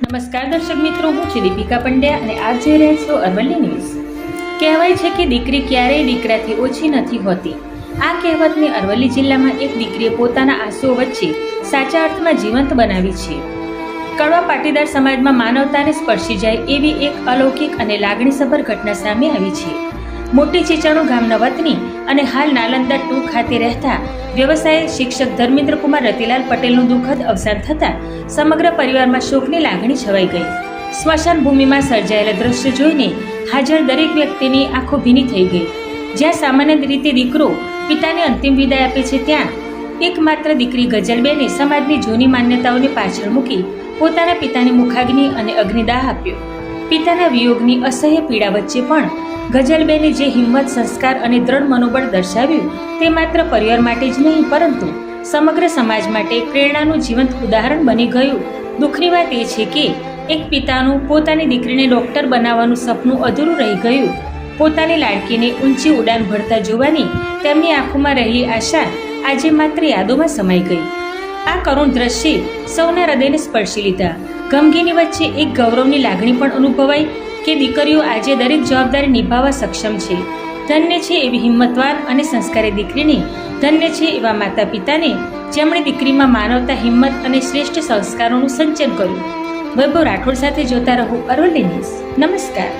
નમસ્કાર દર્શક મિત્રો, હું છું દીપિકા પંડ્યા અને આપ જોઈ રહ્યા છો અરવલ્લી ન્યૂઝ. કહેવાય છે કે દીકરી ક્યારેય દીકરાથી ઓછી નથી હોતી. આ કહેવતને અરવલ્લી જિલ્લામાં એક દીકરીએ પોતાના આંસુઓ વચ્ચે સાચા અર્થમાં જીવંત બનાવી છે. કડવા પાટીદાર સમાજમાં માનવતાને સ્પર્શી જાય એવી એક અલૌકિક અને લાગણીસભર ઘટના સામે આવી છે. મોટી ચીચાણું ગામના વતની અને હાલ નાલંદા 2 ખાતે રહેતા વ્યવસાય શિક્ષક ધર્મેન્દ્રકુમાર રતિલાલ પટેલનું દુઃખદ અવસાન થતાં સમગ્ર પરિવારમાં શોકની લાગણી છવાઈ ગઈ. સ્મશાન ભૂમિમાં સર્જાયેલા દ્રશ્ય જોઈને હાજર દરેક વ્યક્તિની આંખો ભીની થઈ ગઈ. જ્યાં સામાન્ય રીતે દીકરો પિતાને અંતિમ વિદાય આપે છે, ત્યાં એકમાત્ર દીકરી ગઝલબેને સમાજની જૂની માન્યતાઓને પાછળ મૂકી પોતાના પિતાની મુખાગ્નિ અને અગ્નિદાહ આપ્યો. પિતાના વિયોગની અસહ્ય પીડા વચ્ચે પણ ગઝલબેને જે હિંમત, સંસ્કાર અને દ્રઢ મનોબળ દર્શાવ્યું તે માત્ર પરિવાર માટે જ નહીં પરંતુ સમગ્ર સમાજ માટે પ્રેરણાનું જીવંત ઉદાહરણ બની ગયું. દુઃખની વાત એ છે કે એક પિતાનું પોતાની દીકરીને ડૉક્ટર બનાવવાનું સપનું અધૂરું રહી ગયું. પોતાની લાડકીને ઊંચી ઉડાન ભરતા જોવાની તેમની આંખોમાં રહેલી આશા આજે માત્ર યાદોમાં સમાઈ ગઈ. આ કરુણ દ્રશ્ય સૌના હૃદયને સ્પર્શી લીધા. ગમગીની વચ્ચે એક ગૌરવની લાગણી પણ અનુભવાઈ કે દીકરીઓ આજે દરેક જવાબદારી નિભાવવા સક્ષમ છે. ધન્ય છે એવી હિંમતવાન અને સંસ્કારી દીકરીને, ધન્ય છે એવા માતા પિતાને જેમણે દીકરીમાં માનવતા, હિંમત અને શ્રેષ્ઠ સંસ્કારોનું સિંચન કર્યું. વૈભવ રાઠોડ સાથે જોતા રહો અરવલ્લી ન્યૂઝ. નમસ્કાર.